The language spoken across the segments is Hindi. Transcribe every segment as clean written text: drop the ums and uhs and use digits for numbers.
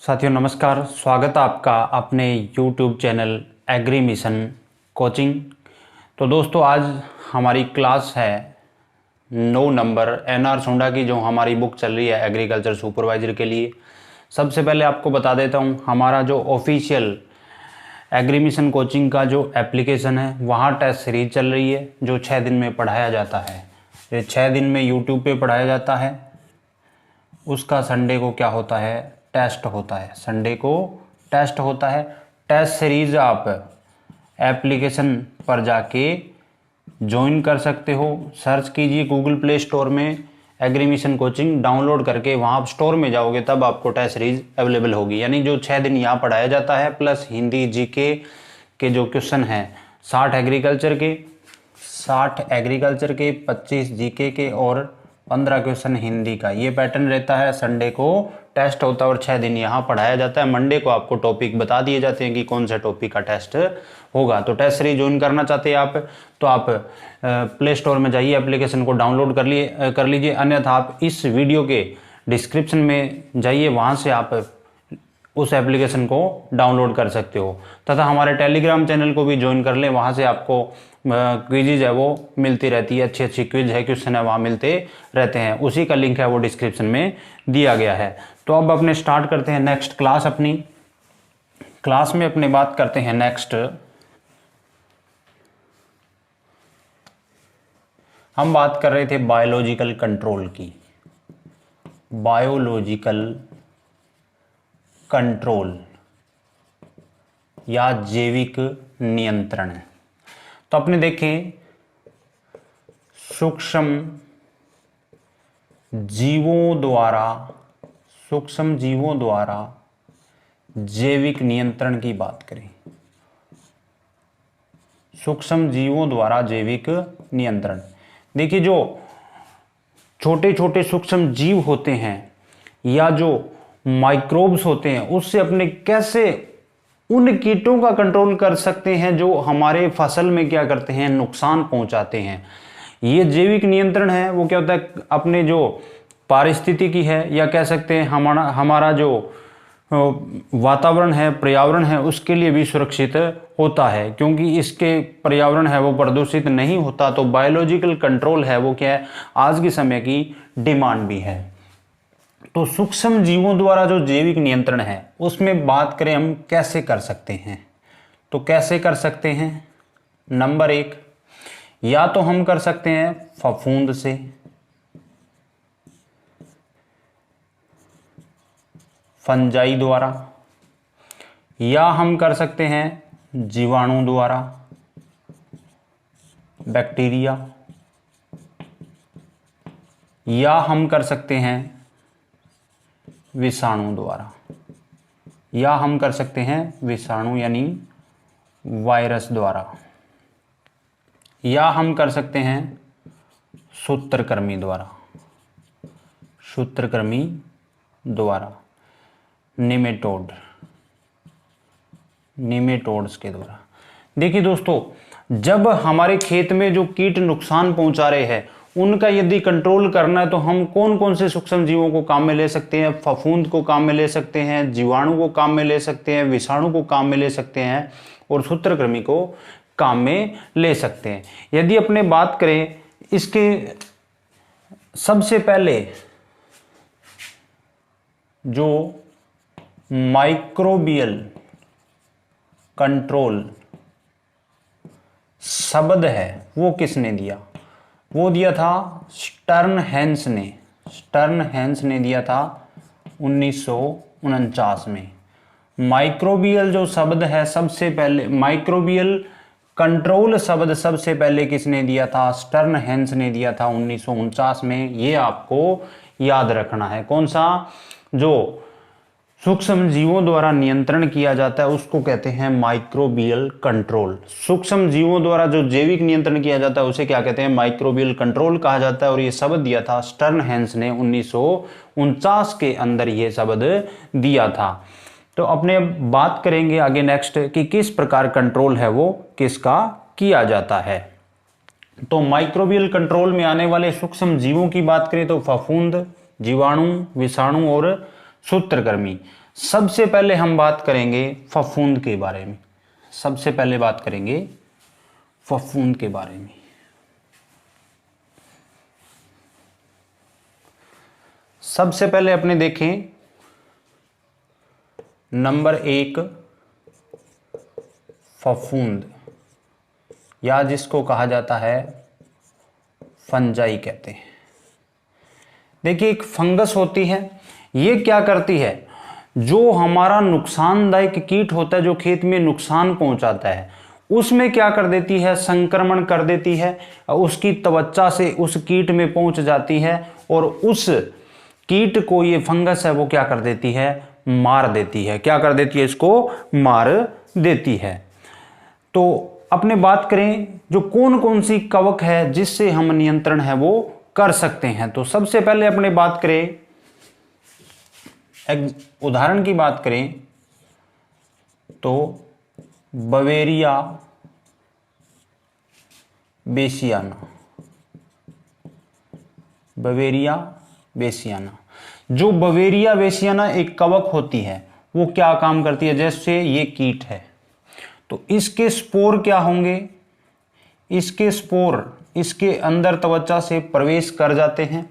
साथियों नमस्कार, स्वागत है आपका अपने YouTube channel Agri Mission Coaching. तो दोस्तों आज हमारी क्लास है 9 नंबर NR सोंडा की, जो हमारी बुक चल रही है एग्रीकल्चर सुपरवाइजर के लिए। सबसे पहले आपको बता देता हूँ, हमारा जो ऑफिशियल एग्री मिशन कोचिंग का जो एप्लीकेशन है वहाँ टेस्ट सीरीज चल रही है, जो 6 दिन में पढ़ाया जाता है। ये 6 दिन में YouTube पे पढ़ाया जाता है। उसका संडे को क्या होता है, टेस्ट होता है। संडे को टेस्ट होता है। टेस्ट सीरीज आप एप्लीकेशन पर जाके ज्वाइन कर सकते हो। सर्च कीजिए गूगल प्ले स्टोर में एग्री मिशन कोचिंग, डाउनलोड करके वहाँ आप स्टोर में जाओगे तब आपको टेस्ट सीरीज अवेलेबल होगी। यानी जो 6 दिन यहाँ पढ़ाया जाता है प्लस हिंदी जीके के जो क्वेश्चन हैं 60 एग्रीकल्चर के 25 जीके के और 15 क्वेश्चन हिंदी का, ये पैटर्न रहता है। संडे को टेस्ट होता है और 6 दिन यहाँ पढ़ाया जाता है। मंडे को आपको टॉपिक बता दिए जाते हैं कि कौन सा टॉपिक का टेस्ट होगा। तो टेस्ट सीरीज ज्वाइन करना चाहते हैं आप, तो आप प्ले स्टोर में जाइए, एप्लीकेशन को डाउनलोड कर लीजिए। अन्यथा आप इस वीडियो के डिस्क्रिप्शन में जाइए, वहाँ से आप उस एप्लीकेशन को डाउनलोड कर सकते हो। तथा हमारे टेलीग्राम चैनल को भी ज्वाइन कर लें, वहाँ से आपको क्विज़ है वो मिलती रहती है। अच्छी अच्छी क्विज है, क्वेश्चन है वहाँ मिलते रहते हैं। उसी का लिंक है वो डिस्क्रिप्शन में दिया गया है। तो अब अपने स्टार्ट करते हैं नेक्स्ट क्लास। अपनी क्लास में अपने बात करते हैं नेक्स्ट, हम बात कर रहे थे बायोलॉजिकल कंट्रोल की। बायोलॉजिकल कंट्रोल या जैविक नियंत्रण। तो आपने देखें सूक्ष्म जीवों द्वारा जैविक नियंत्रण की बात करें। सूक्ष्म जीवों द्वारा जैविक नियंत्रण, देखिए जो छोटे छोटे सूक्ष्म जीव होते हैं या जो माइक्रोब्स होते हैं, उससे अपने कैसे उन कीटों का कंट्रोल कर सकते हैं जो हमारे फसल में क्या करते हैं, नुकसान पहुंचाते हैं। ये जैविक नियंत्रण है वो क्या होता है, अपने जो पारिस्थितिकी है या कह सकते हैं हमारा जो वातावरण है, पर्यावरण है, उसके लिए भी सुरक्षित होता है, क्योंकि इसके पर्यावरण है वो प्रदूषित नहीं होता। तो बायोलॉजिकल कंट्रोल है वो क्या है, आज के समय की डिमांड भी है। तो सूक्ष्म जीवों द्वारा जो जैविक नियंत्रण है उसमें बात करें हम कैसे कर सकते हैं। तो कैसे कर सकते हैं, नंबर 1, या तो हम कर सकते हैं फफूंद से, फंजाई द्वारा, या हम कर सकते हैं जीवाणु द्वारा, बैक्टीरिया, या हम कर सकते हैं विषाणु द्वारा, या हम कर सकते हैं विषाणु यानी वायरस द्वारा, या हम कर सकते हैं सूत्रकृमि द्वारा, निमेटोड्स के द्वारा। देखिए दोस्तों, जब हमारे खेत में जो कीट नुकसान पहुंचा रहे हैं उनका यदि कंट्रोल करना है तो हम कौन कौन से सूक्ष्म जीवों को काम में ले सकते हैं। फफूंद को काम में ले सकते हैं, जीवाणु को काम में ले सकते हैं, विषाणु को काम में ले सकते हैं और सूत्रकृमि को काम में ले सकते हैं। यदि अपने बात करें इसके, सबसे पहले जो माइक्रोबियल कंट्रोल शब्द है वो किसने दिया, वो दिया था स्टर्नहेंस ने दिया था 1949 में। माइक्रोबियल जो शब्द है सबसे पहले, माइक्रोबियल कंट्रोल शब्द सबसे पहले किसने दिया था, स्टर्नहेंस ने दिया था 1949 में। ये आपको याद रखना है। कौन सा, जो सूक्ष्म जीवों द्वारा नियंत्रण किया जाता है उसको कहते हैं माइक्रोबियल कंट्रोल। सूक्ष्म जीवों द्वारा जो जैविक नियंत्रण किया जाता है उसे क्या कहते हैं, माइक्रोबियल कंट्रोल कहा जाता है। और ये शब्द दिया था स्टर्नहेंस ने 1949 के अंदर ये शब्द दिया था। तो अपने बात करेंगे आगे नेक्स्ट कि किस प्रकार कंट्रोल है वो किसका किया जाता है। तो माइक्रोबियल कंट्रोल में आने वाले सूक्ष्म जीवों की बात करें तो फफूंद, जीवाणु, विषाणु और सूत्रकृमि। सबसे पहले हम बात करेंगे फफूंद के बारे में। सबसे पहले बात करेंगे फफूंद के बारे में। सबसे पहले अपने देखें नंबर 1 फफूंद, या जिसको कहा जाता है फंजाई कहते हैं। देखिए एक फंगस होती है, ये क्या करती है, जो हमारा नुकसानदायक कीट होता है जो खेत में नुकसान पहुंचाता है उसमें क्या कर देती है, संक्रमण कर देती है, उसकी त्वचा से उस कीट में पहुंच जाती है और उस कीट को ये फंगस है वो क्या कर देती है, मार देती है। क्या कर देती है, इसको मार देती है। तो अपने बात करें जो कौन कौन सी कवक है जिससे हम नियंत्रण है वो कर सकते हैं। तो सबसे पहले अपने बात करें, एक उदाहरण की बात करें तो बवेरिया बेसियाना। बवेरिया बेसियाना, जो बवेरिया बेसियाना एक कवक होती है वो क्या काम करती है, जैसे ये कीट है तो इसके स्पोर क्या होंगे, इसके स्पोर इसके अंदर त्वचा से प्रवेश कर जाते हैं,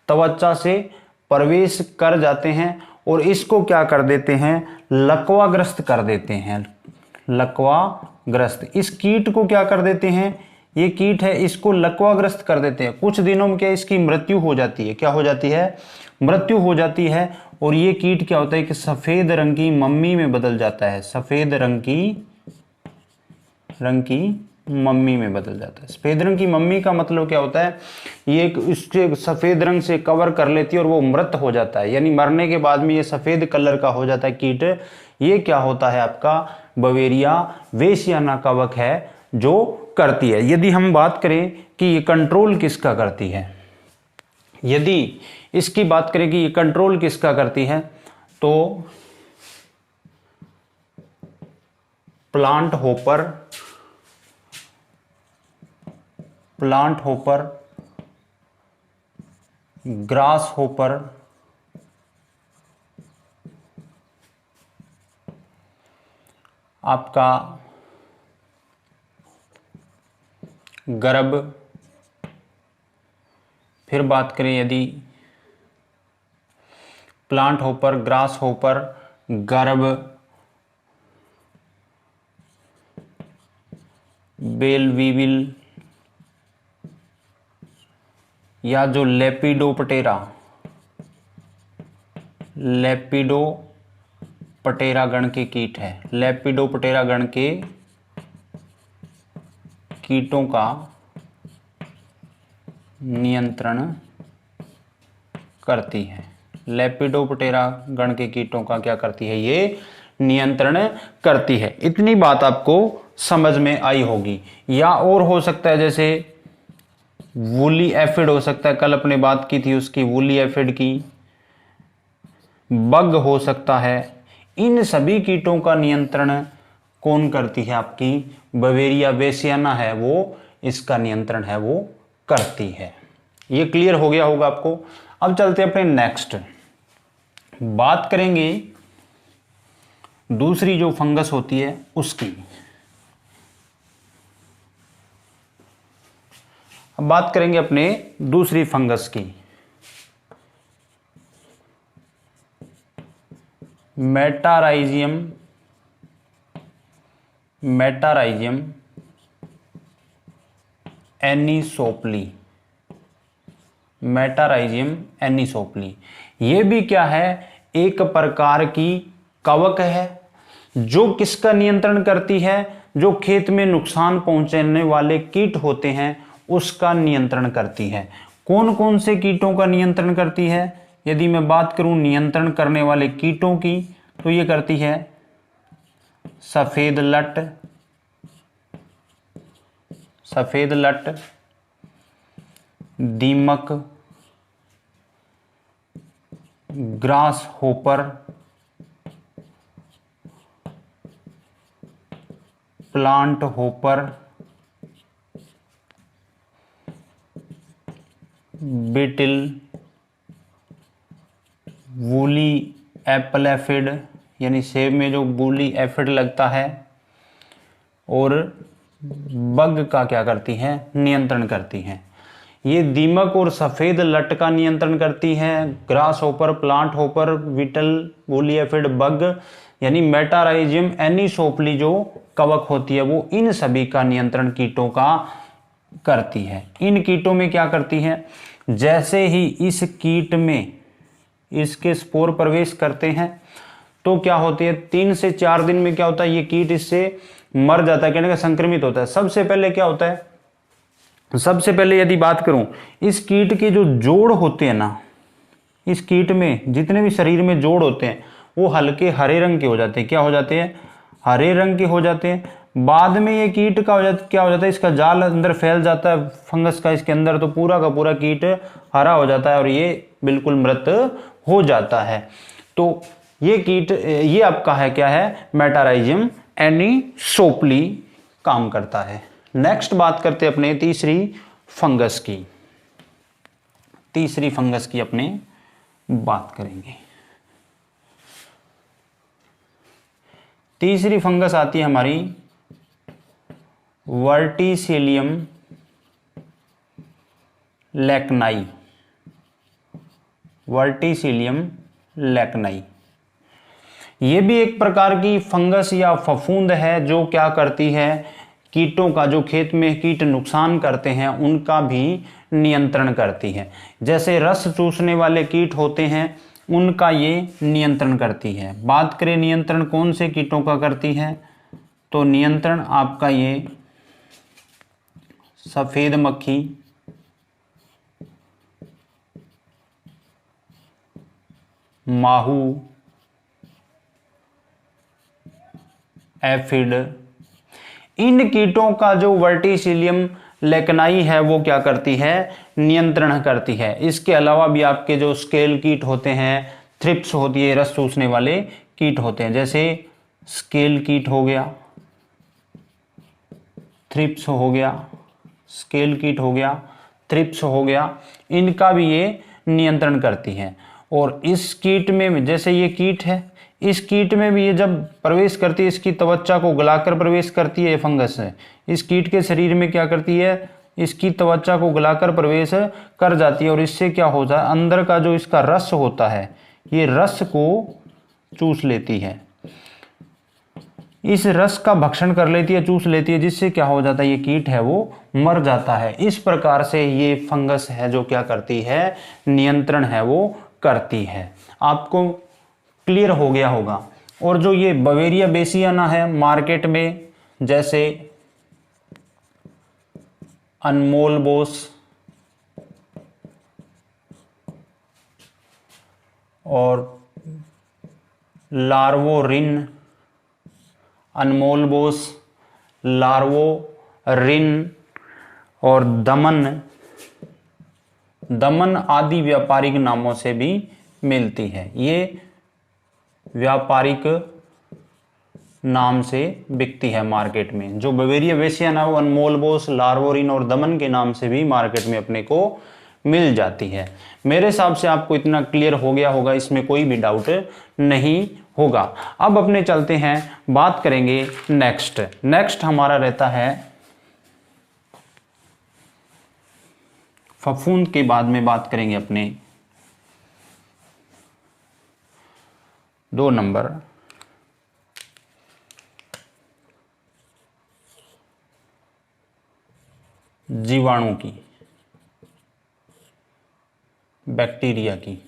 त्वचा से प्रवेश कर जाते हैं और इसको क्या कर देते हैं, लकवाग्रस्त कर देते हैं। लकवाग्रस्त, इस कीट को क्या कर देते हैं, ये कीट है इसको लकवाग्रस्त कर देते हैं। कुछ दिनों में क्या इसकी मृत्यु हो जाती है, क्या हो जाती है, मृत्यु हो जाती है। और ये कीट क्या होता है कि सफेद रंग की मम्मी में बदल जाता है, सफेद रंग की मम्मी में बदल जाता है। सफेद रंग की मम्मी का मतलब क्या होता है, ये इसके सफेद रंग से कवर कर लेती है और वो मृत हो जाता है, यानी मरने के बाद में ये सफेद कलर का हो जाता है कीट। ये क्या होता है, आपका बवेरिया बेसियाना कवक है जो करती है। यदि हम बात करें कि ये कंट्रोल किसका करती है, यदि इसकी बात करें कि ये कंट्रोल किसका करती है तो प्लांट होपर, ग्रास होपर, आपका गर्ब, फिर बात करें यदि plant hopper, grass hopper, grub, boll weevil, या जो लेपिडोप्टेरा गण के कीट है, लेपिडोप्टेरा गण के कीटों का नियंत्रण करती है। लेपिडोप्टेरा गण के कीटों का क्या करती है, ये नियंत्रण करती है। इतनी बात आपको समझ में आई होगी। या और हो सकता है जैसे वूली एफिड हो सकता है, कल अपने बात की थी उसकी, वूली एफिड की, बग हो सकता है। इन सभी कीटों का नियंत्रण कौन करती है, आपकी बवेरिया बेसियाना है वो इसका नियंत्रण है वो करती है। ये क्लियर हो गया होगा आपको। अब चलते हैं अपने नेक्स्ट, बात करेंगे दूसरी जो फंगस होती है उसकी। अब बात करेंगे अपने दूसरी फंगस की, मेटाराइजियम एनिसोप्ली। मेटाराइजियम एनिसोप्ली ये भी क्या है, एक प्रकार की कवक है जो किसका नियंत्रण करती है, जो खेत में नुकसान पहुंचाने वाले कीट होते हैं उसका नियंत्रण करती है। कौन कौन से कीटों का नियंत्रण करती है, यदि मैं बात करूं नियंत्रण करने वाले कीटों की तो ये करती है सफेद लट, दीमक, grass hopper, plant hopper, बिटिल, woolly Apple aphid यानी सेब में जो बूली एफिड लगता है, और बग का क्या करती है, नियंत्रण करती है। ये दीमक और सफ़ेद लट का नियंत्रण करती है। Grass hopper, plant hopper, beetle, woolly aphid, bug यानी मेटाराइजियम, एनीसोप्ली जो कवक होती है वो इन सभी का नियंत्रण कीटों का करती है। इन कीटों में क्या करती है, जैसे ही इस कीट में इसके स्पोर प्रवेश करते हैं तो क्या होती है, 3 से 4 दिन में क्या होता है, ये कीट इससे मर जाता है, कहने का संक्रमित होता है। सबसे पहले क्या होता है, सबसे पहले यदि बात करूं, इस कीट के जो जोड़ होते हैं ना, इस कीट में जितने भी शरीर में जोड़ होते हैं वो हल्के हरे रंग के हो जाते हैं। क्या हो जाते हैं, हरे रंग के हो जाते हैं। बाद में ये कीट का क्या हो जाता है, इसका जाल अंदर फैल जाता है फंगस का इसके अंदर, तो पूरा का पूरा कीट हरा हो जाता है और ये बिल्कुल मृत हो जाता है। तो ये कीट, ये आपका है क्या है, मेटाराइजियम एनीसोप्ली काम करता है। नेक्स्ट बात करते हैं अपने तीसरी फंगस की। तीसरी फंगस की अपने बात करेंगे। तीसरी फंगस आती है हमारी वर्टिसिलियम लैक्नाई। वर्टिसिलियम लैक्नाई ये भी एक प्रकार की फंगस या फफूंद है जो क्या करती है, कीटों का, जो खेत में कीट नुकसान करते हैं उनका भी नियंत्रण करती है। जैसे रस चूसने वाले कीट होते हैं उनका ये नियंत्रण करती है। बात करें नियंत्रण कौन से कीटों का करती है, तो नियंत्रण आपका ये सफेद मक्खी, माहू, एफिड, इन कीटों का जो वर्टिसिलियम लैक्नाई है वो क्या करती है, नियंत्रण करती है। इसके अलावा भी आपके जो स्केल कीट होते हैं, थ्रिप्स होती है, रस चूसने वाले कीट होते हैं, जैसे स्केल कीट हो गया, थ्रिप्स हो गया, स्केल कीट हो गया, थ्रिप्स हो गया, इनका भी ये नियंत्रण करती है। और इस कीट में जैसे ये कीट है, इस कीट में भी ये जब प्रवेश करती है, इसकी त्वचा को गलाकर प्रवेश करती है, ये फंगस है, इस कीट के शरीर में क्या करती है, इसकी त्वचा को गलाकर प्रवेश कर जाती है और इससे क्या होता है, अंदर का जो इसका रस होता है ये रस को चूस लेती है, इस रस का भक्षण कर लेती है, चूस लेती है, जिससे क्या हो जाता है, ये कीट है वो मर जाता है। इस प्रकार से ये फंगस है जो क्या करती है, नियंत्रण है वो करती है। आपको क्लियर हो गया होगा। और जो ये बवेरिया बेसियाना है मार्केट में, जैसे अनमोल बोस और लार्वोरिन, अनमोल बोस, लार्वोरिन और दमन आदि व्यापारिक नामों से भी मिलती है। ये व्यापारिक नाम से बिकती है मार्केट में। जो बवेरिया बेसियाना वो अनमोल बोस, लार्वोरिन और दमन के नाम से भी मार्केट में अपने को मिल जाती है। मेरे हिसाब से आपको इतना क्लियर हो गया होगा, इसमें कोई भी डाउट नहीं होगा। अब अपने चलते हैं, बात करेंगे नेक्स्ट हमारा रहता है फफूंद के बाद में बात करेंगे अपने 2 नंबर जीवाणु की, बैक्टीरिया की।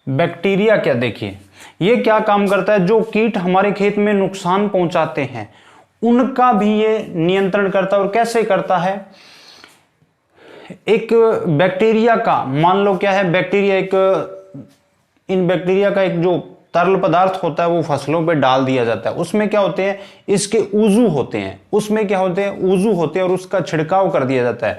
बैक्टीरिया क्या, देखिए ये क्या काम करता है, जो कीट हमारे खेत में नुकसान पहुंचाते हैं उनका भी ये नियंत्रण करता है। और कैसे करता है, एक बैक्टीरिया का, मान लो क्या है बैक्टीरिया, इन बैक्टीरिया का एक जो तरल पदार्थ होता है वो फसलों पे डाल दिया जाता है। उसमें क्या होते हैं, इसके ऊजू होते हैं, उसमें क्या होते हैं, ऊजू होते हैं और उसका छिड़काव कर दिया जाता है।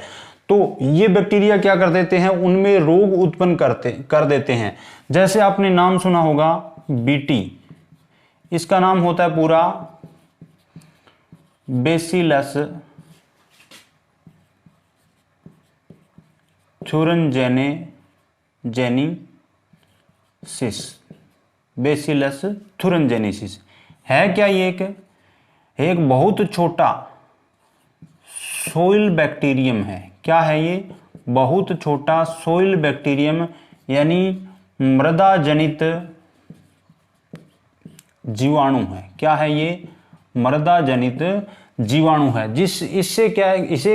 तो ये बैक्टीरिया क्या कर देते हैं, उनमें रोग उत्पन्न कर देते हैं। जैसे आपने नाम सुना होगा बीटी, इसका नाम होता है पूरा बेसिलस थुरिनजेने बेसिलस थुरिनजेनेसिस है क्या? ये एक बहुत छोटा सोइल बैक्टीरियम है। क्या है ये? बहुत छोटा सोइल बैक्टीरियम यानी मृदा जनित जीवाणु है। क्या है ये? मृदा जनित जीवाणु है। इसे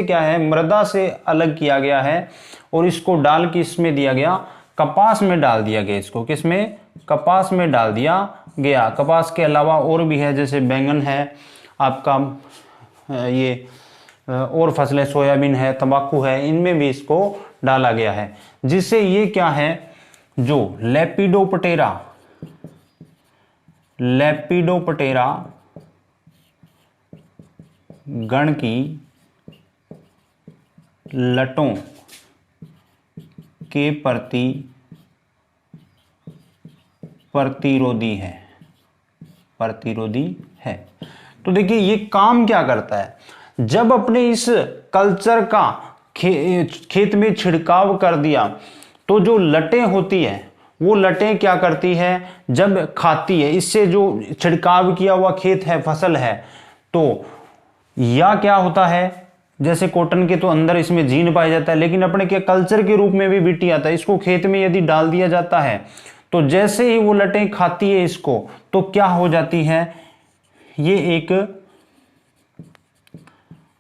क्या है, मृदा से अलग किया गया है और इसको डाल के इसमें दिया गया, कपास में डाल दिया गया। इसको किसमें? कपास में डाल दिया गया। कपास के अलावा और भी है, जैसे बैंगन है आपका, ये और फसलें, सोयाबीन है, तंबाकू है, इनमें भी इसको डाला गया है। जिससे ये क्या है, जो लेपिडोप्टेरा गण की लटों के प्रति प्रतिरोधी है। तो देखिए ये काम क्या करता है, जब अपने इस कल्चर का खेत में छिड़काव कर दिया तो जो लटें होती है वो लटें क्या करती है, जब खाती है, इससे जो छिड़काव किया हुआ खेत है, फसल है, तो या क्या होता है, जैसे कॉटन के तो अंदर इसमें जीन पाया जाता है, लेकिन अपने के कल्चर के रूप में भी बीटी आता है। इसको खेत में यदि डाल दिया जाता है तो जैसे ही वो लटें खाती है इसको, तो क्या हो जाती है, ये एक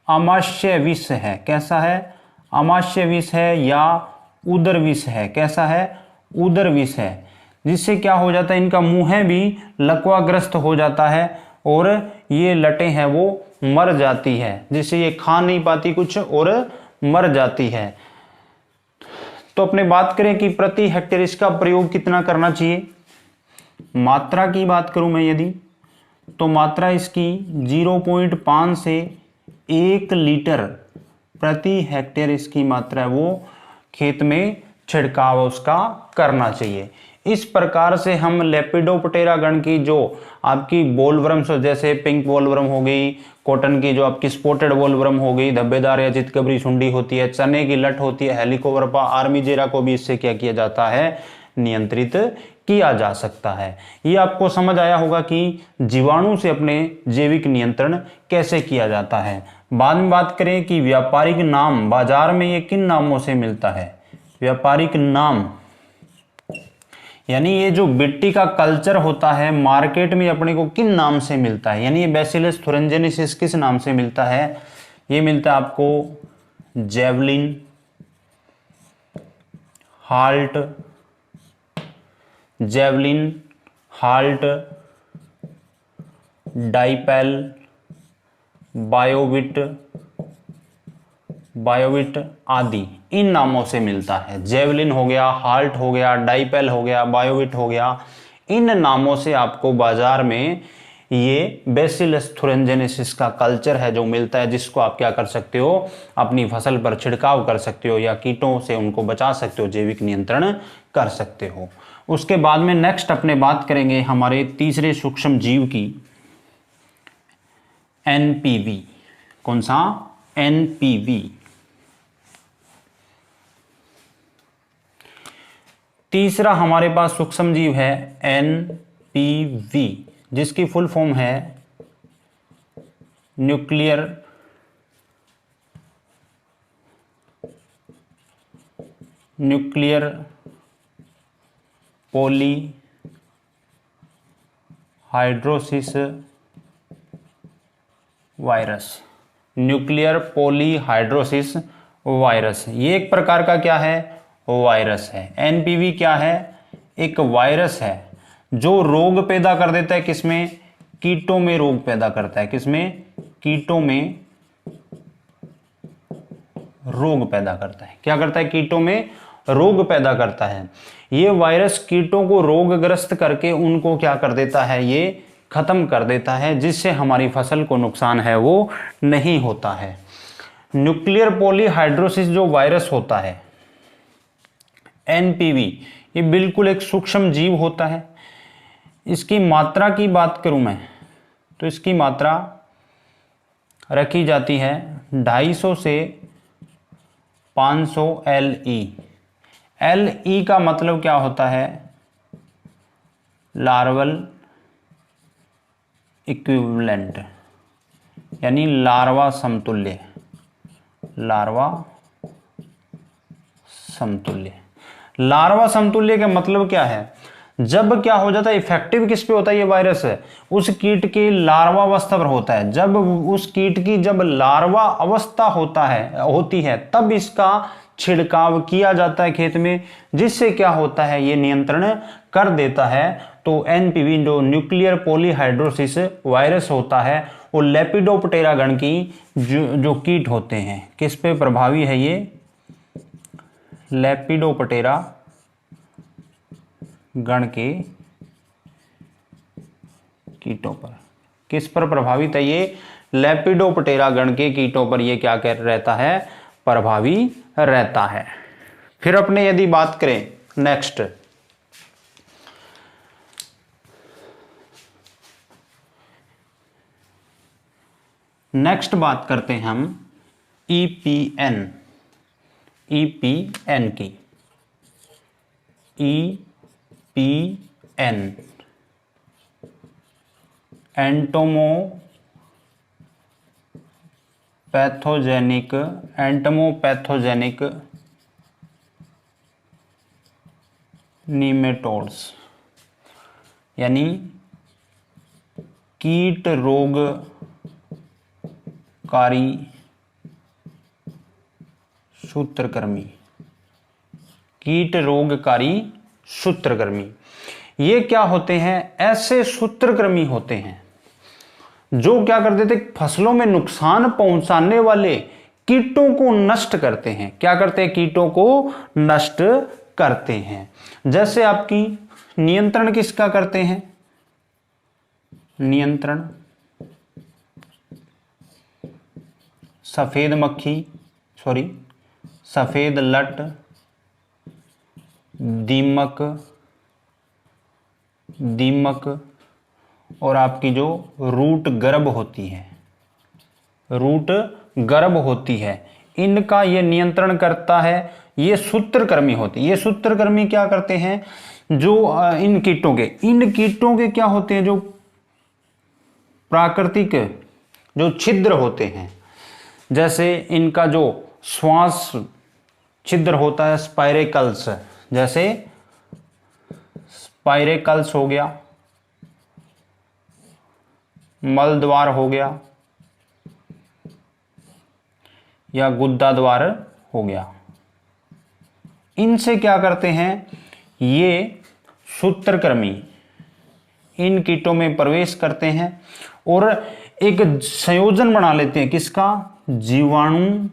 आमाशय विष है। कैसा है? आमाशय विष है या उदर विष है। कैसा है? उदर विष है। जिससे क्या हो जाता है, इनका मुंह भी लकवाग्रस्त हो जाता है और ये लटें हैं वो मर जाती है, जिससे ये खा नहीं पाती कुछ और मर जाती है। तो अपने बात करें कि प्रति हेक्टेयर इसका प्रयोग कितना करना चाहिए। मात्रा की बात करूं मैं यदि, तो मात्रा इसकी 0.5 से 1 लीटर प्रति हेक्टेयर इसकी मात्रा है वो खेत में छिड़काव उसका करना चाहिए। इस प्रकार से हम लेपिडोप्टेरा गण की जो आपकी बोलवर्म्स, जैसे पिंक बोलवर्म हो गई, कॉटन की जो आपकी स्पॉटेड बोलवर्म हो गई, धब्बेदार या चितकबरी सुंडी होती है, चने की लट होती है, हेलिकोवर्पा, आर्मीजेरा को भी इससे क्या किया जाता है, नियंत्रित किया जा सकता है। ये आपको समझ आया होगा कि जीवाणु से अपने जैविक नियंत्रण कैसे किया जाता है। बाद में बात करें कि व्यापारिक नाम, बाजार में ये किन नामों से मिलता है। व्यापारिक नाम यानी ये जो बिट्टी का कल्चर होता है मार्केट में अपने को किन नाम से मिलता है, यानी ये बैसिलस थुरिनजेनेसिस किस नाम से मिलता है। ये मिलता है आपको जेवलिन, हाल्ट, डाइपेल, बायोविट आदि इन नामों से मिलता है। जेवलिन हो गया, हाल्ट हो गया, डाइपेल हो गया, बायोविट हो गया, इन नामों से आपको बाजार में ये बैसिलस थुरिनजेनेसिस का कल्चर है जो मिलता है, जिसको आप क्या कर सकते हो, अपनी फसल पर छिड़काव कर सकते हो या कीटों से उनको बचा सकते हो, जैविक नियंत्रण कर सकते हो। उसके बाद में नेक्स्ट अपने बात करेंगे हमारे तीसरे सूक्ष्म जीव की, एनपीवी। कौन सा? एनपीवी। तीसरा हमारे पास सूक्ष्म जीव है एनपीवी, जिसकी फुल फॉर्म है nuclear poly hidrosis virus. Nuclear polyhedrosis virus ये एक प्रकार का क्या है, वायरस है। एनपीवी क्या है? एक वायरस है जो रोग पैदा कर देता है। किसमें? कीटों में रोग पैदा करता है। किसमें? कीटों में रोग पैदा करता है। क्या करता है? कीटों में रोग पैदा करता है। ये वायरस कीटों को रोगग्रस्त करके उनको क्या कर देता है, ये खत्म कर देता है, जिससे हमारी फसल को नुकसान है वो नहीं होता है। न्यूक्लियर पॉलीहाइड्रोसिस जो वायरस होता है एनपीवी, ये बिल्कुल एक सूक्ष्म जीव होता है। इसकी मात्रा की बात करूं मैं तो इसकी मात्रा रखी जाती है 250 से 500 LE। LE का मतलब क्या होता है? लार्वल इक्विवेलेंट, यानी लार्वा समतुल्य। लार्वा समतुल्य, लार्वा समतुल्य का मतलब क्या है? जब क्या हो जाता है, इफेक्टिव किस पे होता है ये वायरस है? उस कीट की लार्वा अवस्था पर होता है। जब उस कीट की जब लार्वा अवस्था होती है तब इसका छिड़काव किया जाता है खेत में, जिससे क्या होता है, ये नियंत्रण कर देता है। तो एनपीवी जो न्यूक्लियर पॉलीहाइड्रोसिस वायरस होता है वो लेपिडोप्टेरा गण की जो कीट होते हैं, किस पे प्रभावी है ये? लेपिडोप्टेरा गण के कीटों पर। किस पर प्रभावित है ये? लेपिडोप्टेरा गण के कीटों पर ये क्या कर रहता है? प्रभावी रहता है। फिर अपने यदि बात करें नेक्स्ट बात करते हैं हम ईपीएन की। ईपीएन एंटोमोपैथोजेनिक नीमेटोड्स, यानी कीट रोगकारी सूत्रकृमि। कीट रोगकारी सूत्रकृमि, ये क्या होते हैं? ऐसे सूत्रकृमि होते हैं जो क्या कर देते? फसलों में नुकसान पहुंचाने वाले कीटों को नष्ट करते हैं। क्या करते हैं? कीटों को नष्ट करते हैं। जैसे आपकी नियंत्रण किसका करते हैं? नियंत्रण सफेद लट, दीमक और आपकी जो रूट गर्भ होती है, इनका ये नियंत्रण करता है। ये सूत्रकृमि होती है। ये सूत्रकृमि क्या करते हैं? जो इन कीटों के क्या होते हैं? जो प्राकृतिक जो छिद्र होते हैं, जैसे इनका जो श्वास छिद्र होता है स्पाइरेकल्स, जैसे स्पाइरेकल्स हो गया, मल द्वार हो गया या गुद्दा द्वार हो गया, इनसे क्या करते हैं? ये सूत्रकृमि इन कीटों में प्रवेश करते हैं और एक संयोजन बना लेते हैं। किसका? जीवाणु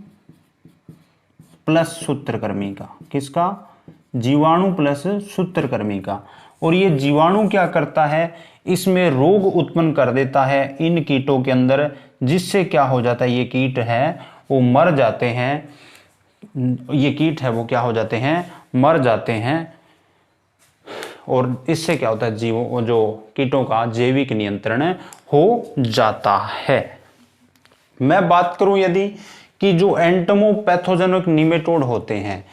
प्लस सूत्रकृमि का। किसका? जीवाणु प्लस सूत्रकृमि का। और ये जीवाणु क्या करता है? इसमें रोग उत्पन्न कर देता है इन कीटों के अंदर, जिससे क्या हो जाता है? ये कीट है वो मर जाते हैं। ये कीट है वो क्या हो जाते हैं? मर जाते हैं। और इससे क्या होता है? जो कीटों का जैविक नियंत्रण हो जाता है। मैं बात करूं यदि कि जो एंटोमोपैथोजेनिक नीमेटोड होते हैं,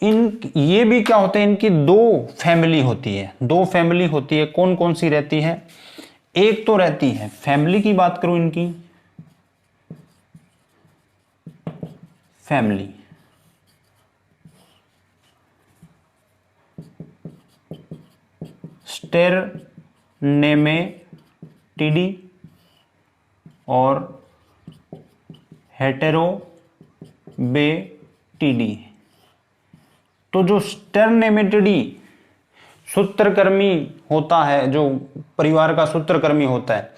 ये भी क्या होते हैं? इनकी दो फैमिली होती है। कौन कौन सी रहती है? एक तो रहती है, फैमिली की बात करूं इनकी, फैमिली स्टेरनेमेटिडी और हेटेरोबेटिडी। तो जो स्टेरनेमेटिडी सूत्रकृमि होता है, जो परिवार का सूत्रकृमि होता है,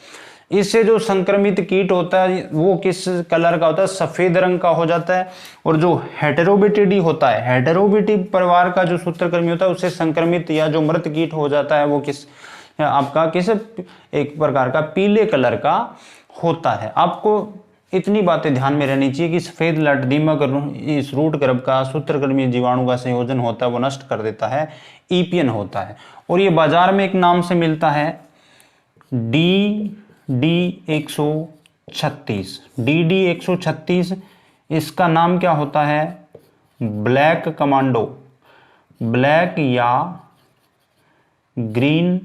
इससे जो संक्रमित कीट होता है वो किस कलर का होता है? सफेद रंग का हो जाता है। और जो हेटेरोबेटिडी होता है, हेटेरोबेटी परिवार का जो सूत्रकृमि होता है उससे संक्रमित या जो मृत कीट हो जाता है वो किस एक प्रकार का पीले कलर का होता है। आपको इतनी बातें ध्यान में रहनी चाहिए कि सफेद लट, दीमक, इस रूट गर्भ का सूत्रकृमि जीवाणु का संयोजन होता है वो नष्ट कर देता है, ईपीएन होता है। और ये बाजार में एक नाम से मिलता है DD136। इसका नाम क्या होता है? ब्लैक कमांडो ब्लैक या ग्रीन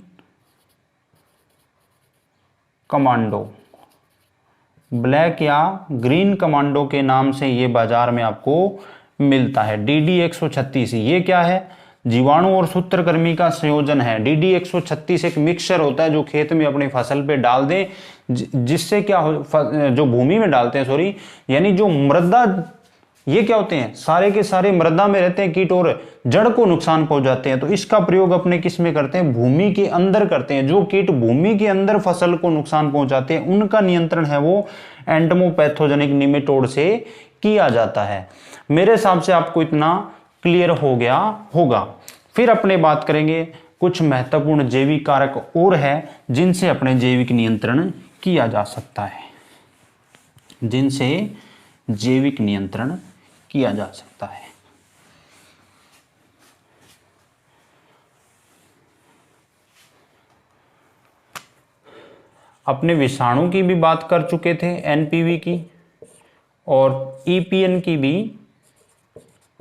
कमांडो, ब्लैक या ग्रीन कमांडो के नाम से ये बाजार में आपको मिलता है। DD-136 ये क्या है? जीवाणु और सूत्रकृमि का संयोजन है। DD-136 एक मिक्सचर होता है जो खेत में अपनी फसल पे डाल दें, जिससे क्या हो, जो भूमि में डालते हैं सॉरी, यानी जो मृदा, ये क्या होते हैं, सारे के सारे मृदा में रहते हैं कीट और जड़ को नुकसान पहुंचाते हैं। तो इसका प्रयोग अपने किस में करते हैं? भूमि के अंदर करते हैं। जो कीट भूमि के अंदर फसल को नुकसान पहुंचाते हैं उनका नियंत्रण है वो एंटमोपैथोजेनिक निमेटोड से किया जाता है। मेरे हिसाब से आपको इतना क्लियर हो गया होगा। फिर अपने बात करेंगे कुछ महत्वपूर्ण जैविक कारक और है जिनसे अपने जैविक नियंत्रण किया जा सकता है, जिनसे जैविक नियंत्रण किया जा सकता है। अपने विषाणु की भी बात कर चुके थे, एनपीवी की, और ईपीएन की भी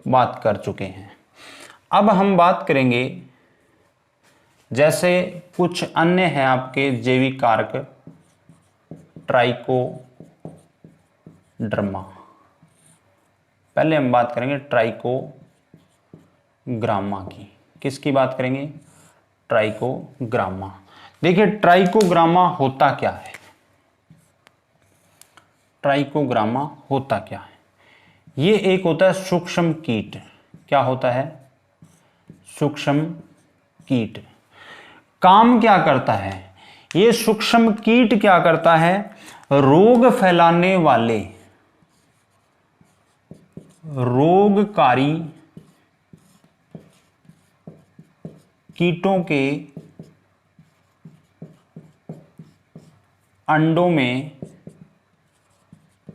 बात कर चुके हैं। अब हम बात करेंगे जैसे कुछ अन्य हैं आपके जैविक कारक, ट्राइकोडर्मा। पहले हम बात करेंगे ट्राइकोग्रामा की। किसकी बात करेंगे? ट्राइकोग्रामा। देखिए ट्राइकोग्रामा होता क्या है? ट्राइकोग्रामा होता क्या है? ये एक होता है सूक्ष्म कीट। क्या होता है? सूक्ष्म कीट। काम क्या करता है ये सूक्ष्म कीट? क्या करता है? रोग फैलाने वाले रोगकारी कीटों के अंडों में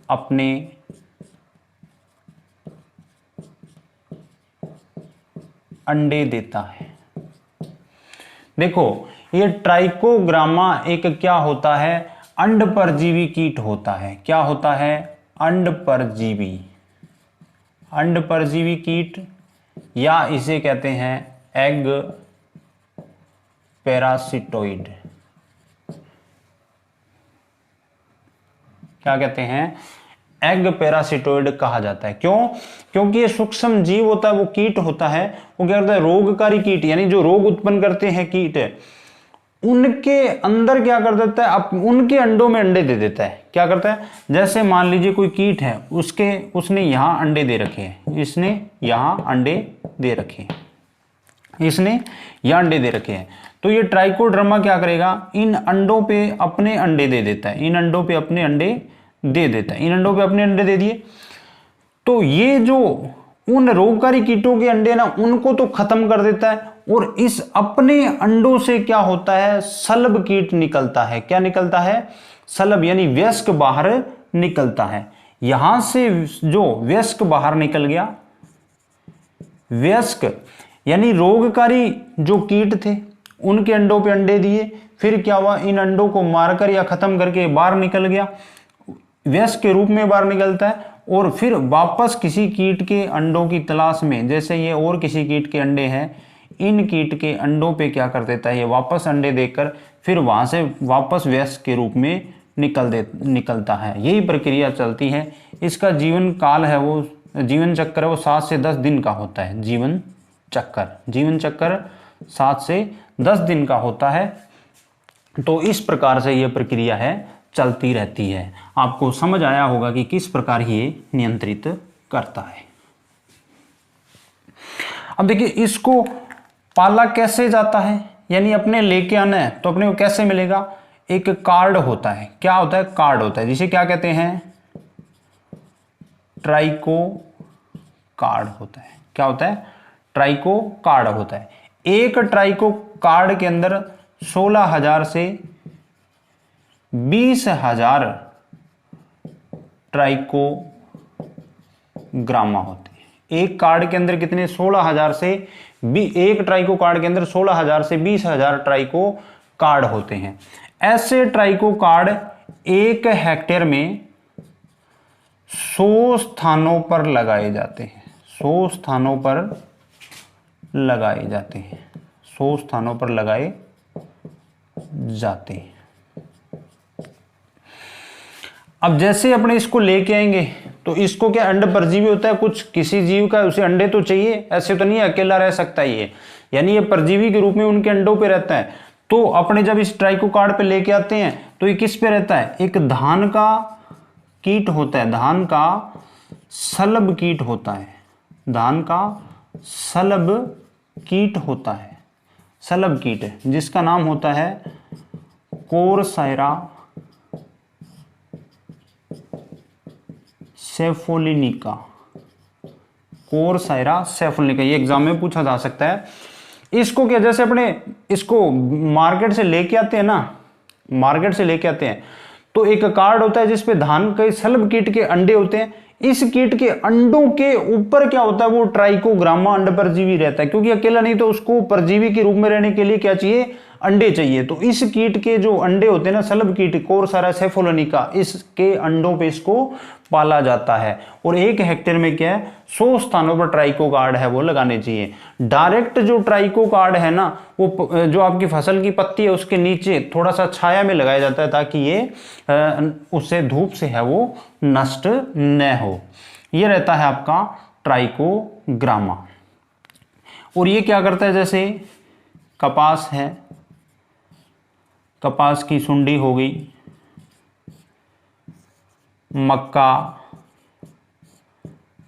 अपने अंडे देता है। देखो ये ट्राइकोग्रामा एक क्या होता है? अंड परजीवी कीट होता है। क्या होता है? अंड परजीवी। अंड परजीवी कीट, या इसे कहते हैं एग पैरासिटोइड। क्या कहते हैं? एग पैरासिटोइड कहा जाता है। क्यों? क्योंकि ये सूक्ष्म जीव होता है, वो कीट होता है, वो क्या करता है? रोगकारी कीट, यानी जो रोग उत्पन्न करते हैं कीट, उनके अंदर क्या कर देता है? उनके अंडों में अंडे दे देता है। क्या करता है? जैसे मान लीजिए कोई कीट है, उसने यहां अंडे दे रखे हैं, इसने यहां अंडे दे रखे हैं, इसने यहां अंडे दे रखे हैं, तो ये ट्राइकोडर्मा क्या करेगा? इन अंडों पे अपने अंडे दे देता है। इन अंडों पे अपने अंडे दे देता है। इन अंडों पे अपने अंडे दे दिए, तो ये जो उन रोगकारी कीटों के अंडे ना, उनको तो खत्म कर देता है, और इस अपने अंडों से क्या होता है? सल्ब कीट निकलता है। क्या निकलता है? सल्ब, यानी वयस्क बाहर निकलता है। यहां से जो वयस्क बाहर निकल गया, वयस्क यानी रोगकारी जो कीट थे उनके अंडों पे अंडे दिए, फिर क्या हुआ? इन अंडों को मारकर या खत्म करके बाहर निकल गया, वयस्क के रूप में बाहर निकलता है, और फिर वापस किसी कीट के अंडों की तलाश में, जैसे ये और किसी कीट के अंडे हैं, इन कीट के अंडों पे क्या कर देता है? ये वापस अंडे देकर फिर वहां से वापस वयस्क के रूप में निकलता है। यही प्रक्रिया चलती है। इसका जीवन काल है, वो जीवन चक्र है, वो 7 से 10 दिन का होता है। जीवन चक्कर 7 से 10 दिन का होता है। तो इस प्रकार से यह प्रक्रिया है, चलती रहती है। आपको समझ आया होगा कि किस प्रकार ये नियंत्रित करता है। अब देखिए इसको पाला कैसे जाता है, यानी अपने लेके आना है तो अपने को कैसे मिलेगा? एक कार्ड होता है। क्या होता है? कार्ड होता है, जिसे क्या कहते हैं? ट्राइको कार्ड होता है। क्या होता है? ट्राइको कार्ड होता है। एक ट्राइको कार्ड के अंदर 16,000 से 20,000 ट्राइकोग्रामा होते हैं। एक कार्ड के अंदर कितने? 16,000 से एक ट्राइको कार्ड के अंदर 16,000 से 20,000 ट्राइको कार्ड होते हैं। ऐसे ट्राइको कार्ड 1 हेक्टेयर में 100 स्थानों पर लगाए जाते हैं। 100 स्थानों पर लगाए जाते हैं, 100 स्थानों पर लगाए जाते हैं। अब जैसे अपने इसको लेके आएंगे तो इसको क्या अंड परजीवी होता है, कुछ किसी जीव का उसे अंडे तो चाहिए, ऐसे तो नहीं अकेला रह सकता ये, यानी ये परजीवी के रूप में उनके अंडों पे रहता है। तो अपने जब इस ट्राइकोकार्ड पे लेके आते हैं तो ये किस पे रहता है, एक धान का कीट होता है, धान का सलब कीट होता है, धान का सलब कीट होता है, सलब कीट है जिसका नाम होता है कोरसायरा सेफोलिनिका, कोरसायरा सेफोलिनिका, ये एग्जाम में पूछा जा सकता है। इसको क्या, जैसे अपने इसको मार्केट से लेके आते हैं ना, मार्केट से लेके आते हैं तो एक कार्ड होता है जिसपे धान के सल्ब कीट के अंडे होते हैं। इस कीट के अंडों के ऊपर क्या होता है, वो ट्राइकोग्रामा अंड परजीवी रहता है, क्योंकि अकेला नहीं तो उसको परजीवी के रूप में रहने के लिए क्या चाहिए, अंडे चाहिए। तो इस कीट के जो अंडे होते हैं ना, सल्ब कीट कोरसायरा सेफोलिनिका, इसके अंडों पे इसको पाला जाता है। और 1 हेक्टेयर में क्या है, 100 स्थानों पर ट्राइकोकार्ड है वो लगाने चाहिए। डायरेक्ट जो ट्राइकोकार्ड है ना, वो जो आपकी फसल की पत्ती है उसके नीचे थोड़ा सा छाया में लगाया जाता है ताकि ये उससे धूप से है वो नष्ट न हो। ये रहता है आपका ट्राइकोग्रामा। और ये क्या करता है, जैसे कपास है, कपास की सुंडी हो गई, मक्का,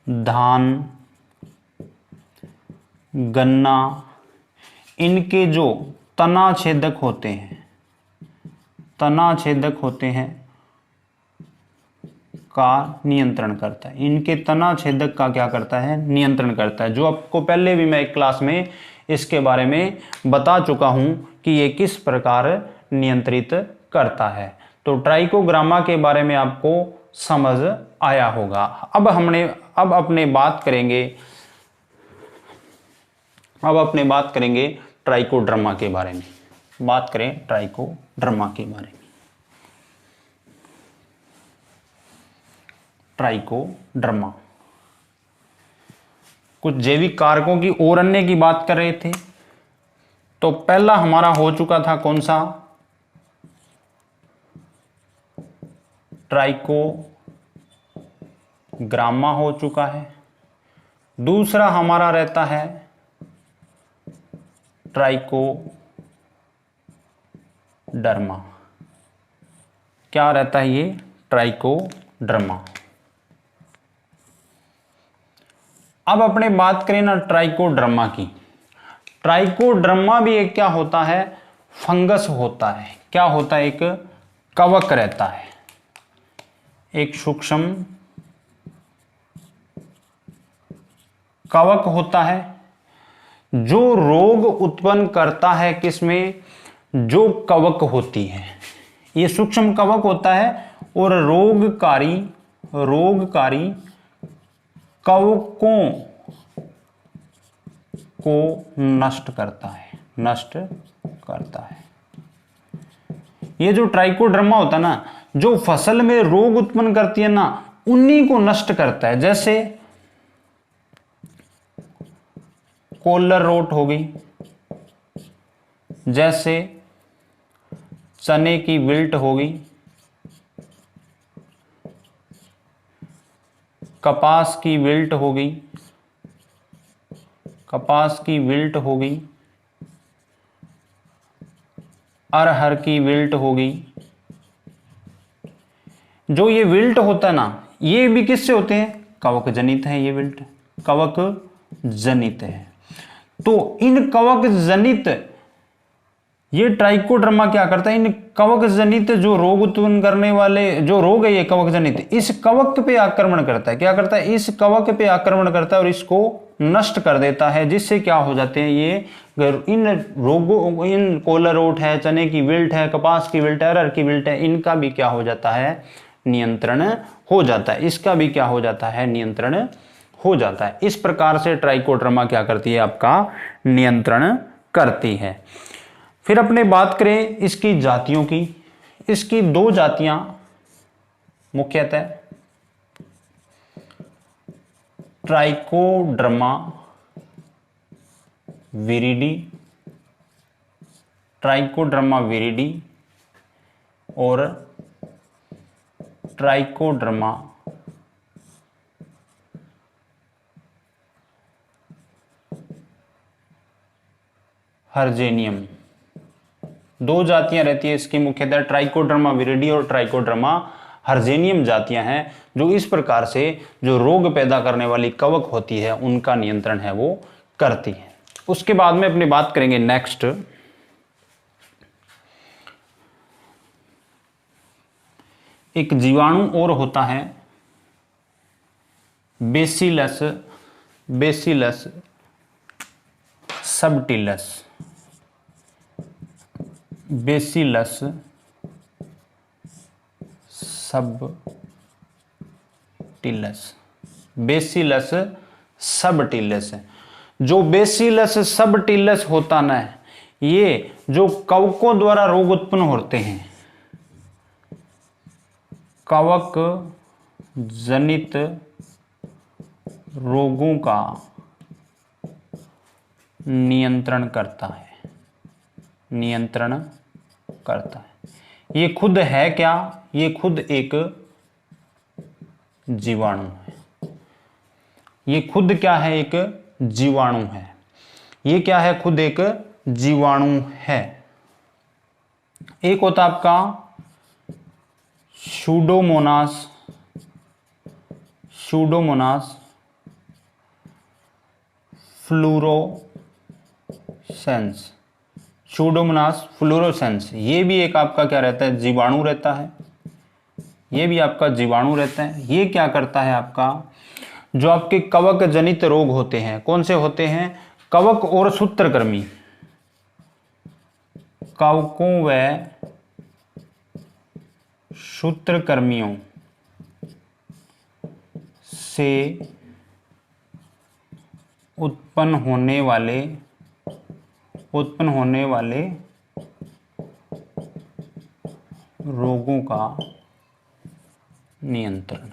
धान, गन्ना, इनके जो तना छेदक होते हैं, तना छेदक होते हैं का नियंत्रण करता है, इनके तना छेदक का क्या करता है, नियंत्रण करता है। जो आपको पहले भी मैं एक क्लास में इसके बारे में बता चुका हूं कि ये किस प्रकार नियंत्रित करता है। तो ट्राइकोग्रामा के बारे में आपको समझ आया होगा। अब अपने बात करेंगे ट्राइकोड्रामा के बारे में। बात करें ट्राइकोड्रामा के बारे में। ट्राइकोड्रामा कुछ जैविक कारकों की और अन्य की बात कर रहे थे। तो पहला हमारा हो चुका था कौन सा, ट्राइकोग्रामा हो चुका है। दूसरा हमारा रहता है ट्राइकोडर्मा। क्या रहता है ये, ट्राइकोडर्मा। अब अपने बात करें ना ट्राइकोडर्मा की। ट्राइकोडर्मा भी एक क्या होता है, फंगस होता है। क्या होता है, एक कवक रहता है, एक सूक्ष्म कवक होता है जो रोग उत्पन्न करता है। किसमें, जो कवक होती है, ये सूक्ष्म कवक होता है और रोगकारी कवकों को नष्ट करता है। ये जो ट्राइकोडर्मा होता है ना, जो फसल में रोग उत्पन्न करती है ना, उन्हीं को नष्ट करता है। जैसे कोलर रोट हो गई, जैसे चने की विल्ट हो गई, कपास की विल्ट हो गई, अरहर की विल्ट हो गई। जो ये विल्ट होता है ना, ये भी किससे होते हैं, कवक जनित है। ये विल्ट कवक जनित है। तो इन कवक जनित, ये ट्राइकोडर्मा क्या करता है, इन कवक जनित जो रोग उत्पन्न करने वाले जो रोग है, ये कवक जनित, इस कवक पे आक्रमण करता है। क्या करता है, इस कवक पे आक्रमण करता है और इसको नष्ट कर देता है। जिससे क्या हो जाते हैं, ये इन रोगों, इन कोलर रोट है, चने की विल्ट है, कपास की विल्ट है, अरहर की विल्ट है, इनका भी क्या हो जाता है, नियंत्रण हो जाता है। इसका भी क्या हो जाता है, नियंत्रण हो जाता है। इस प्रकार से ट्राइकोडर्मा क्या करती है, आपका नियंत्रण करती है। फिर अपने बात करें इसकी जातियों की। इसकी 2 जातियां मुख्यतः, ट्राइकोडर्मा विरिडी, ट्राइकोडर्मा विरिडी और ट्राइकोडर्मा हर्जेनियम। दो जातियां रहती है इसकी मुख्यतः, ट्राइकोडर्मा विरिडी और ट्राइकोडर्मा हर्जेनियम जातियां हैं, जो इस प्रकार से जो रोग पैदा करने वाली कवक होती है उनका नियंत्रण है वो करती है। उसके बाद में अपनी बात करेंगे नेक्स्ट, एक जीवाणु और होता है बेसिलस, बेसिलस सबटिलस, बेसिलस सबटिलस, बेसिलस सबटिलस। जो बेसिलस सबटिलस होता ना है, ये जो कवकों द्वारा रोग उत्पन्न होते हैं, कवक जनित रोगों का नियंत्रण करता है, नियंत्रण करता है। ये खुद है क्या? ये खुद एक जीवाणु है। ये खुद क्या है? एक जीवाणु है। ये क्या है? खुद एक जीवाणु है। एक होता आपका Pseudomonas, Pseudomonas fluorescence, Pseudomonas fluorescence. ये भी एक आपका क्या रहता है? जीवाणु रहता है। ये भी आपका जीवाणु रहता है। ये क्या करता है आपका, जो आपके कवक जनित रोग होते हैं, कौन से होते हैं? कवक और सूत्रकृमि, कवकों व सूत्रकृमियों से उत्पन्न होने वाले रोगों का नियंत्रण।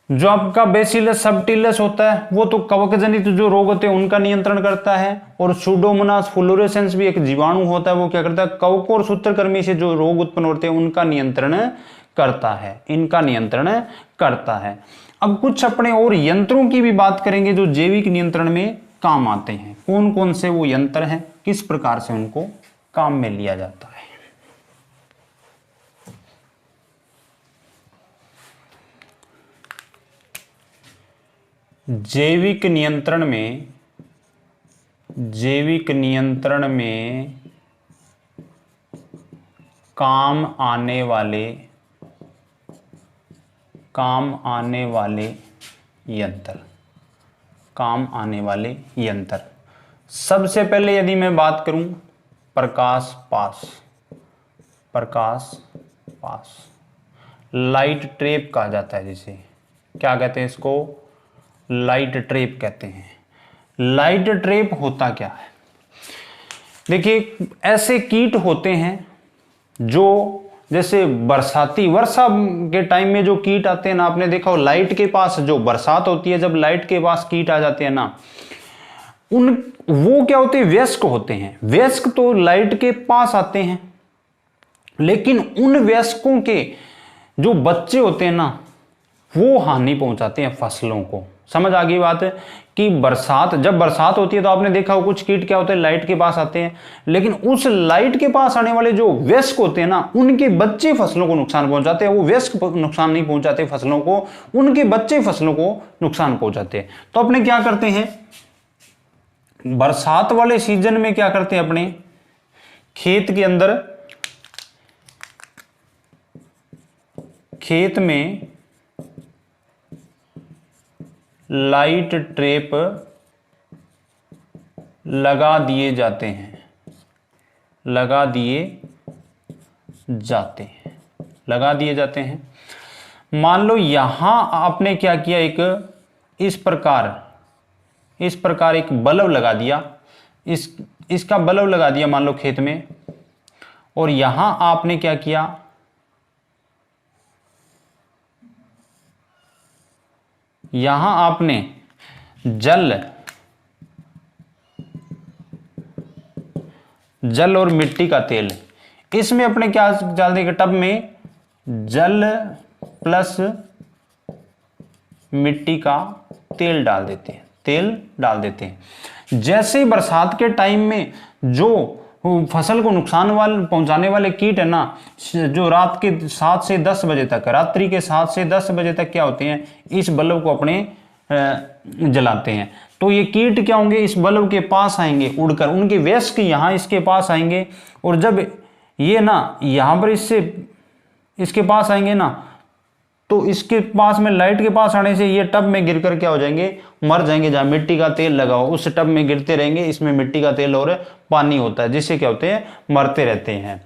जो आपका बेसिलस सबटिलस होता है वो तो कवक जनित जो रोग होते हैं उनका नियंत्रण करता है, और सूडोमोनास फ्लोरोसेंस भी एक जीवाणु होता है, वो क्या करता है? कवकों और सूत्रकृमि से जो रोग उत्पन्न होते हैं उनका नियंत्रण करता है, इनका नियंत्रण करता है। अब कुछ अपने और यंत्रों की भी बात करेंगे जो जैविक नियंत्रण में काम आते हैं। कौन कौन से वो यंत्र हैं, किस प्रकार से उनको काम में लिया जाता है। जैविक नियंत्रण में काम आने वाले यंत्र। सबसे पहले यदि मैं बात करूं, प्रकाश पास, लाइट ट्रैप कहा जाता है जिसे, क्या कहते हैं इसको? लाइट ट्रैप कहते हैं। लाइट ट्रैप होता क्या है? देखिए, ऐसे कीट होते हैं जो जैसे वर्षा के टाइम में जो कीट आते हैं ना, आपने देखा हो लाइट के पास, जो बरसात होती है जब लाइट के पास कीट आ जाते हैं ना, वो क्या होते हैं? वयस्क होते हैं। वयस्क तो लाइट के पास आते हैं, लेकिन उन वयस्कों के जो बच्चे होते हैं ना, वो हानि पहुंचाते हैं फसलों को। समझ आ गई बात है कि जब बरसात होती है तो आपने देखा हो कुछ कीट क्या होते हैं? लाइट के पास आते हैं, लेकिन उस लाइट के पास आने वाले जो वयस्क होते हैं ना, उनके बच्चे फसलों को नुकसान पहुंचाते हैं। वो वयस्क नुकसान नहीं पहुंचाते फसलों को, उनके बच्चे फसलों को नुकसान पहुंचाते हैं। तो अपने क्या करते हैं, बरसात वाले सीजन में क्या करते हैं, अपने खेत के अंदर, खेत में लाइट ट्रैप लगा दिए जाते हैं, लगा दिए जाते हैं। मान लो यहां आपने क्या किया, एक इस प्रकार एक बल्ब लगा दिया, इसका बल्ब लगा दिया मान लो खेत में, और यहां आपने क्या किया, यहां आपने जल जल और मिट्टी का तेल। इसमें अपने क्या डाल देंगे, टब में जल प्लस मिट्टी का तेल डाल देते हैं, तेल डाल देते हैं। जैसे बरसात के टाइम में जो फसल को नुकसान पहुंचाने वाले कीट है ना, जो रात के 7 से 10 बजे तक, रात्रि के 7 से 10 बजे तक क्या होते हैं, इस बल्ब को अपने जलाते हैं। तो ये कीट क्या होंगे, इस बल्ब के पास आएंगे उड़कर, उनके वयस्क यहाँ इसके पास आएंगे, और जब ये ना यहाँ पर इसके पास आएंगे ना, तो इसके पास में, लाइट के पास आने से ये टब में गिरकर क्या हो जाएंगे, मर जाएंगे। जहां मिट्टी का तेल लगा हो उस टब में गिरते रहेंगे, इसमें मिट्टी का तेल और पानी होता है, जिससे क्या होते हैं, मरते रहते हैं।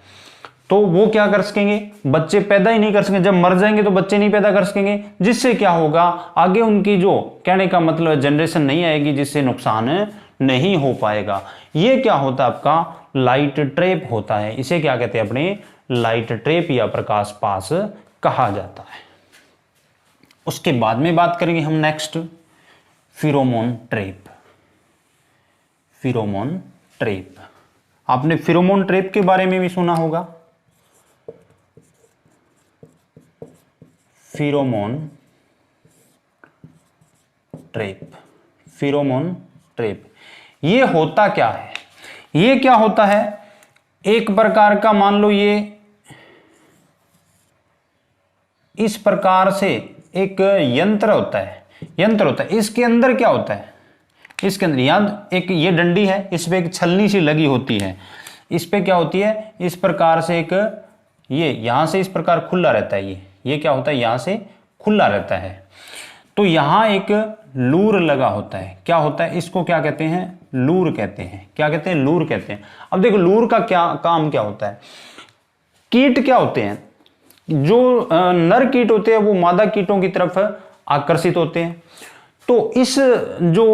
तो वो क्या कर सकेंगे, बच्चे पैदा ही नहीं कर सकेंगे। जब मर जाएंगे तो बच्चे नहीं पैदा कर सकेंगे, जिससे क्या होगा, आगे उनकी जो, कहने का मतलब जनरेशन नहीं आएगी, जिससे नुकसान नहीं हो पाएगा। ये क्या होता है, आपका लाइट ट्रैप होता है। इसे क्या कहते हैं, अपने लाइट ट्रैप या प्रकाश पास कहा जाता है। उसके बाद में बात करेंगे हम नेक्स्ट, फिरोमोन ट्रैप। फिरोमोन ट्रैप, आपने फिरोमोन ट्रैप के बारे में भी सुना होगा। फिरोमोन ट्रैप, फिरोमोन ट्रैप, ये होता क्या है, ये क्या होता है, एक प्रकार का, मान लो ये इस प्रकार से एक यंत्र होता है, इसके अंदर क्या होता है, इसके अंदर यहाँ एक ये डंडी है, इस पे एक छलनी सी लगी होती है, इस पे क्या होती है, इस प्रकार से एक, ये यहां से इस प्रकार खुला रहता है, ये क्या होता है, यहां से खुला रहता है। तो यहां एक लूर लगा होता है, क्या होता है, इसको क्या कहते हैं, लूर कहते हैं। क्या कहते हैं, लूर कहते हैं। अब देखो लूर का क्या काम, क्या होता है, कीट क्या होते हैं, जो नर कीट होते हैं वो मादा कीटों की तरफ आकर्षित होते हैं। तो इस जो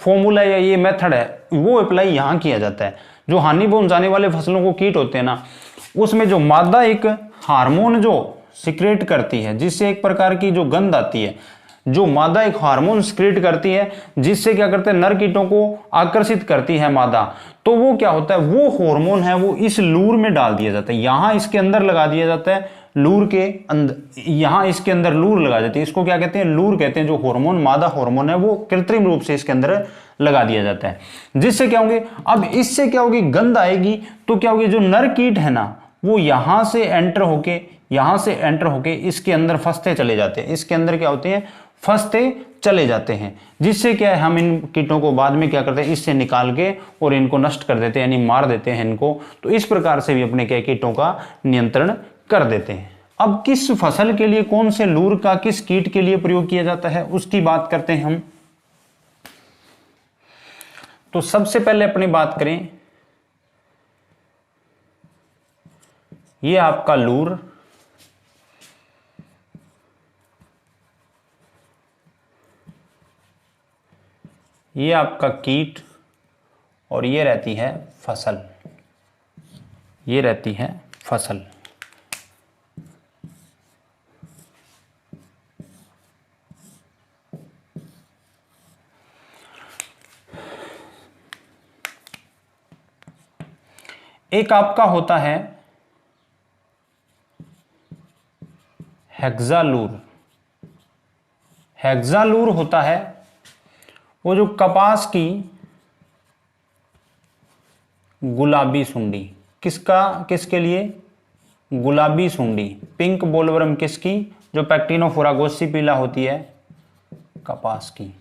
फॉर्मूला या ये मेथड है वो अप्लाई यहां किया जाता है। जो हानि पहुंचाने वाले फसलों को कीट होते हैं ना, उसमें जो मादा एक हार्मोन जो सिक्रेट करती है, जिससे एक प्रकार की जो गंध आती है, जो मादा एक हार्मोन सिक्रेट करती है, जिससे क्या करते हैं, नर कीटों को आकर्षित करती है मादा। तो वो क्या होता है, वो हार्मोन है, वो इस लूर में डाल दिया जाता है, यहां इसके अंदर लगा दिया जाता है, लूर के अंदर, यहां इसके अंदर लूर लगा जाती है। इसको क्या कहते हैं, लूर कहते हैं। जो हार्मोन, मादा हार्मोन है, वो कृत्रिम रूप से इसके अंदर लगा दिया जाता है, जिससे क्या होंगे, अब इससे क्या होगी, गंध आएगी। तो क्या होगी, जो नर कीट है ना, वो यहां से एंटर होके इसके अंदर फंसते चले जाते हैं। इसके अंदर क्या होते हैं, फंसते चले जाते हैं, जिससे क्या है, हम इन कीटों को बाद में क्या करते हैं, इससे निकाल के और इनको नष्ट कर देते हैं, यानी मार देते हैं इनको। तो इस प्रकार से भी अपने क्या कीटों का नियंत्रण कर देते हैं। अब किस फसल के लिए कौन से लूर का किस कीट के लिए प्रयोग किया जाता है, उसकी बात करते हैं हम। तो सबसे पहले अपनी बात करें, ये आपका लूर, ये आपका कीट, और ये रहती है फसल, ये रहती है फसल। एक आपका होता है हेक्सालूर। हेक्सालूर होता है वो जो कपास की गुलाबी सुंडी, किसके लिए, गुलाबी सुंडी, पिंक बोलवर्म किसकी, जो पैक्टिनोफोरा गोसिपिला होती है, कपास की,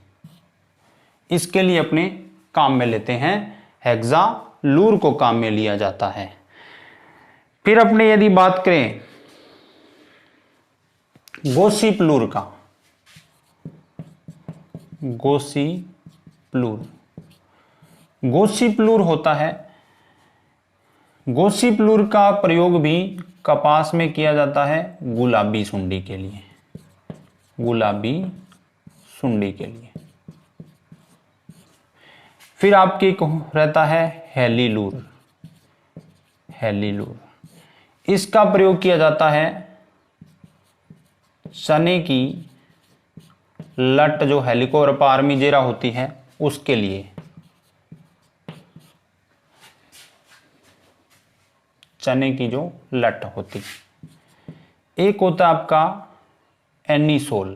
इसके लिए अपने काम में लेते हैं। हेक्सालूर को काम में लिया जाता है। फिर अपने यदि बात करें गोसिप्लूर का, गोसिप्लूर होता है, गोसिप्लूर का प्रयोग भी कपास में किया जाता है गुलाबी सुंडी के लिए, गुलाबी सुंडी के लिए। फिर आपके रहता है हेलीलूर, इसका प्रयोग किया जाता है चने की लट, जो हेलिकोवर्पा आर्मीजेरा होती है, उसके लिए। चने की जो लट होती। एक होता है आपका एनीसोल।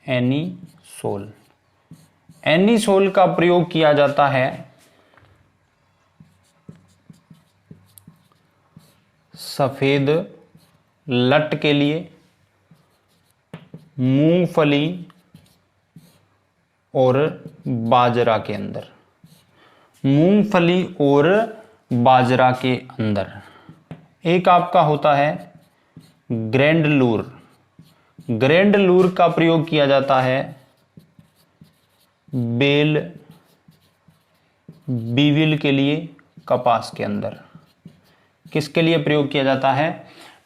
एनीसोल, एनीसोल का प्रयोग किया जाता है सफेद लट के लिए, मूंगफली और बाजरा के अंदर। मूंगफली और बाजरा के अंदर। एक आपका होता है ग्रैंडलूर। ग्रैंडलूर का प्रयोग किया जाता है बेल बीविल के लिए, कपास के अंदर। किसके लिए प्रयोग किया जाता है?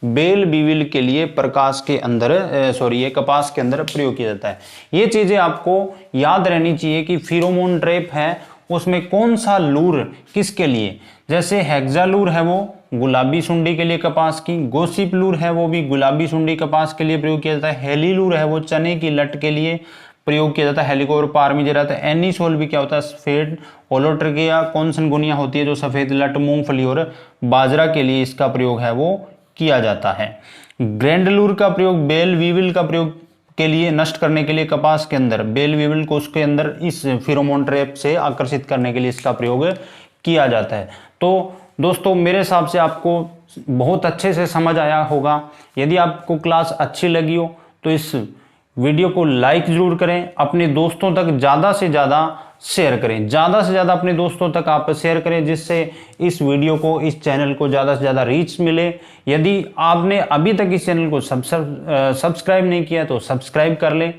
बेल बीविल के लिए प्रकाश के अंदर ये कपास के अंदर प्रयोग किया जाता है। ये चीजें आपको याद रहनी चाहिए कि फेरोमोन ट्रैप है उसमें कौन सा लूर किसके लिए। जैसे हेक्सालूर है वो गुलाबी सुंडी के लिए कपास की, गोसिप लूर है वो भी गुलाबी सुंडी कपास के लिए प्रयोग किया जाता है, हेलीलूर है वो चने की लट के लिए प्रयोग किया जाता है, हेलिकोर पार्मिजेरा। एनीसोल भी क्या होता है? सफेद ओलोट्रिकिया कॉन्सनगुनिया होती है जो सफेद लट मूंगफली और बाजरा के लिए इसका प्रयोग है वो किया जाता है। ग्रैंडलूर का प्रयोग बेल वीविल का प्रयोग के लिए, नष्ट करने के लिए कपास के अंदर, बेल वीविल को उसके अंदर इस फेरोमोन ट्रैप से आकर्षित करने के लिए इसका प्रयोग किया जाता है। तो दोस्तों मेरे हिसाब से आपको बहुत अच्छे से समझ आया होगा। यदि आपको क्लास अच्छी लगी हो तो इस वीडियो को लाइक जरूर करें, अपने दोस्तों तक ज़्यादा से ज़्यादा शेयर करें, ज़्यादा से ज़्यादा अपने दोस्तों तक आप शेयर करें जिससे इस वीडियो को, इस चैनल को ज़्यादा से ज़्यादा रीच मिले। यदि आपने अभी तक इस चैनल को सब्सक्राइब नहीं किया तो सब्सक्राइब कर लें।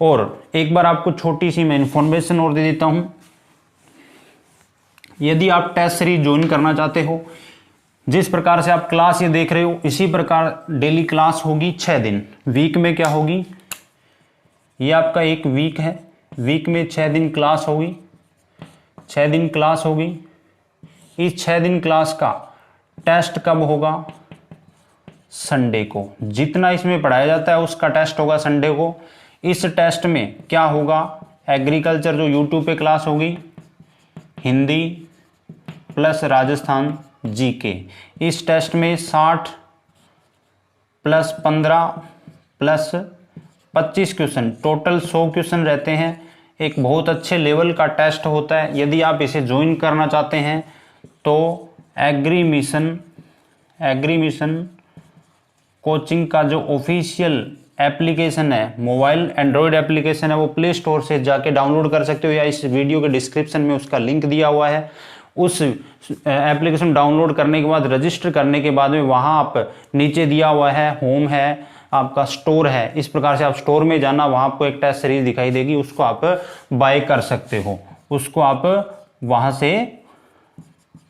और एक बार आपको छोटी सी मैं इन्फॉर्मेशन और दे देता हूँ। यदि आप टेस्ट सीरीज ज्वाइन करना चाहते हो, जिस प्रकार से आप क्लास ये देख रहे हो इसी प्रकार डेली क्लास होगी 6 दिन। वीक में क्या होगी? ये आपका एक वीक है, वीक में 6 दिन क्लास होगी। 6 दिन क्लास होगी। इस 6 दिन क्लास का टेस्ट कब होगा? संडे को। जितना इसमें पढ़ाया जाता है उसका टेस्ट होगा संडे को। इस टेस्ट में क्या होगा? एग्रीकल्चर जो यूट्यूब पे क्लास होगी, हिंदी प्लस राजस्थान जीके। इस टेस्ट में 60 plus 15 plus 25 question, total 100 question रहते हैं। एक बहुत अच्छे लेवल का टेस्ट होता है। यदि आप इसे ज्वाइन करना चाहते हैं तो एग्री मिशन कोचिंग का जो ऑफिशियल एप्लीकेशन है, मोबाइल एंड्रॉयड एप्लीकेशन है, वो प्ले स्टोर से जाके डाउनलोड कर सकते हो या इस वीडियो के डिस्क्रिप्शन में उसका लिंक दिया हुआ है। उस एप्लीकेशन डाउनलोड करने के बाद, रजिस्टर करने के बाद में वहाँ आप नीचे दिया हुआ है, होम है, आपका स्टोर है, इस प्रकार से आप स्टोर में जाना, वहाँ आपको एक टेस्ट सीरीज दिखाई देगी, उसको आप बाय कर सकते हो, उसको आप वहाँ से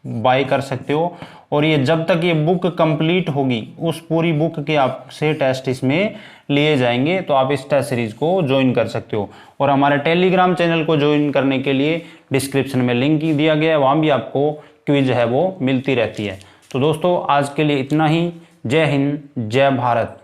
बाय कर सकते हो। और ये जब तक ये बुक कंप्लीट होगी उस पूरी बुक के आपसे टेस्ट इसमें लिए जाएंगे, तो आप इस टेस्ट सीरीज को ज्वाइन कर सकते हो। और हमारे टेलीग्राम चैनल को ज्वाइन करने के लिए डिस्क्रिप्शन में लिंक दिया गया है, वहाँ भी आपको क्विज है वो मिलती रहती है। तो दोस्तों आज के लिए इतना ही। जय हिंद, जय भारत।